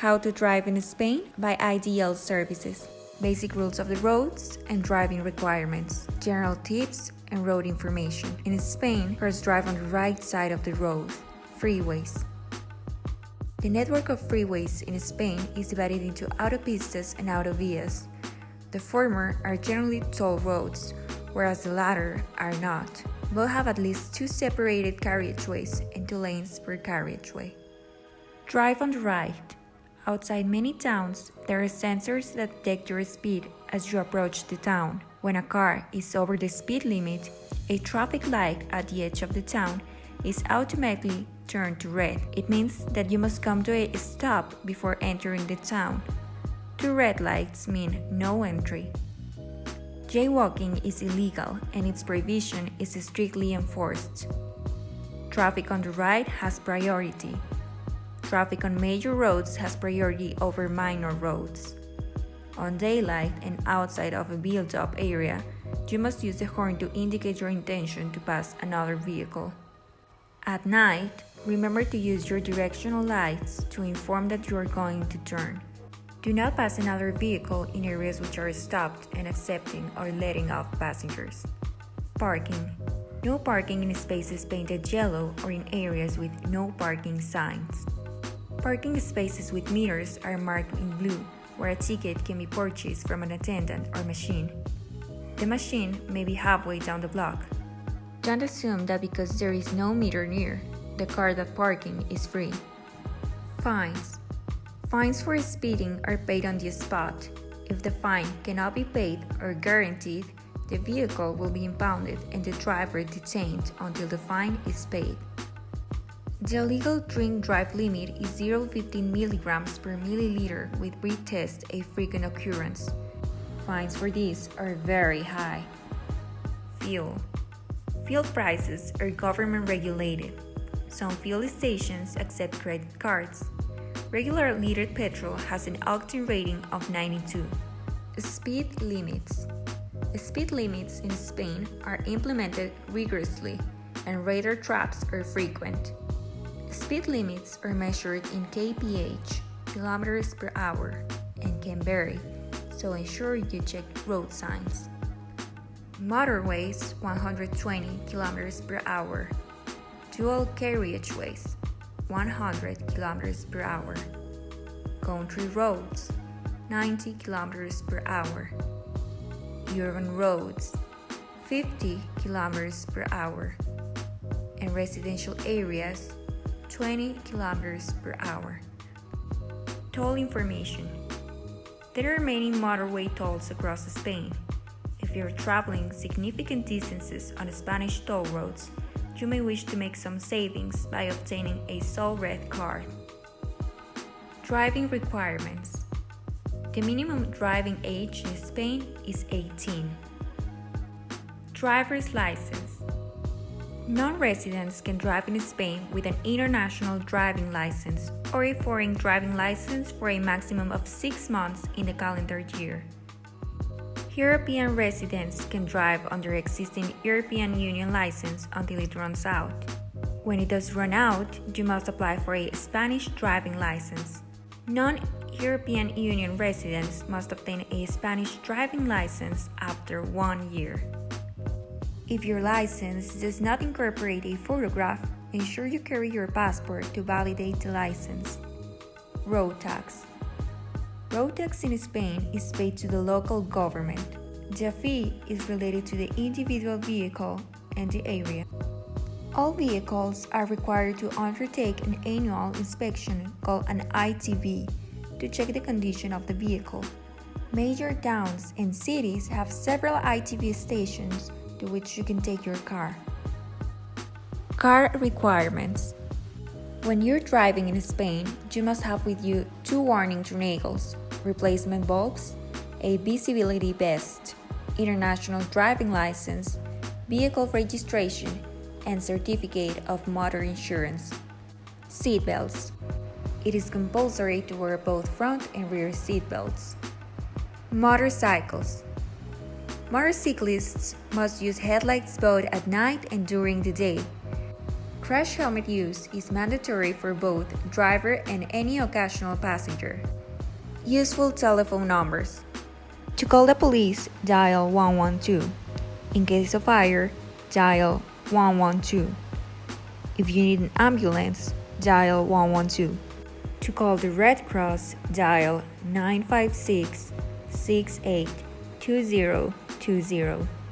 How to drive in Spain by IDL Services. Basic rules of the roads and driving requirements. General tips and road information. In Spain, first drive on the right side of the road. Freeways. The network of freeways in Spain is divided into autopistas and autovías. The former are generally toll roads, whereas the latter are not. Both have at least 2 separated carriageways and 2 lanes per carriageway. Drive on the right. Outside many towns, there are sensors that detect your speed as you approach the town. When a car is over the speed limit, a traffic light at the edge of the town is automatically turned to red. It means that you must come to a stop before entering the town. 2 red lights mean no entry. Jaywalking is illegal and its prohibition is strictly enforced. Traffic on the right has priority. Traffic on major roads has priority over minor roads. On daylight and outside of a built-up area, you must use the horn to indicate your intention to pass another vehicle. At night, remember to use your directional lights to inform that you are going to turn. Do not pass another vehicle in areas which are stopped and accepting or letting off passengers. Parking. No parking in spaces painted yellow or in areas with no parking signs. Parking spaces with meters are marked in blue, where a ticket can be purchased from an attendant or machine. The machine may be halfway down the block. Don't assume that because there is no meter near, the car that parking is free. Fines. Fines for speeding are paid on the spot. If the fine cannot be paid or guaranteed, the vehicle will be impounded and the driver detained until the fine is paid. The legal drink-drive limit is 0.15 mg per milliliter with retest a frequent occurrence. Fines for this are very high. Fuel. Fuel prices are government regulated. Some fuel stations accept credit cards. Regular litered petrol has an octane rating of 92. Speed limits. Speed limits in Spain are implemented rigorously and radar traps are frequent. Speed limits are measured in kph, kilometers per hour, and can vary, so ensure you check road signs. Motorways 120 kilometers per hour. Dual carriageways 100 kilometers per hour. Country roads 90 kilometers per hour. Urban roads 50 kilometers per hour. And residential areas 20 kilometers per hour. Toll information. There are many motorway tolls across Spain. If you're traveling significant distances on Spanish toll roads, you may wish to make some savings by obtaining a Sol Red card. Driving requirements. The minimum driving age in Spain is 18. Driver's license. Non-residents can drive in Spain with an international driving license or a foreign driving license for a maximum of 6 months in the calendar year. European residents can drive under existing European Union license until it runs out. When it does run out, you must apply for a Spanish driving license. Non-European Union residents must obtain a Spanish driving license after 1 year. If your license does not incorporate a photograph, ensure you carry your passport to validate the license. Road tax. Road tax in Spain is paid to the local government. The fee is related to the individual vehicle and the area. All vehicles are required to undertake an annual inspection called an ITV to check the condition of the vehicle. Major towns and cities have several ITV stations to which you can take your car. Car requirements. When you're driving in Spain, you must have with you 2 warning triangles, replacement bulbs, a visibility vest, international driving license, vehicle registration, and certificate of motor insurance. Seatbelts. It is compulsory to wear both front and rear seatbelts. Motorcycles. Motorcyclists must use headlights both at night and during the day. Crash helmet use is mandatory for both driver and any occasional passenger. Useful telephone numbers. To call the police, dial 112. In case of fire, dial 112. If you need an ambulance, dial 112. To call the Red Cross, dial 956 682020.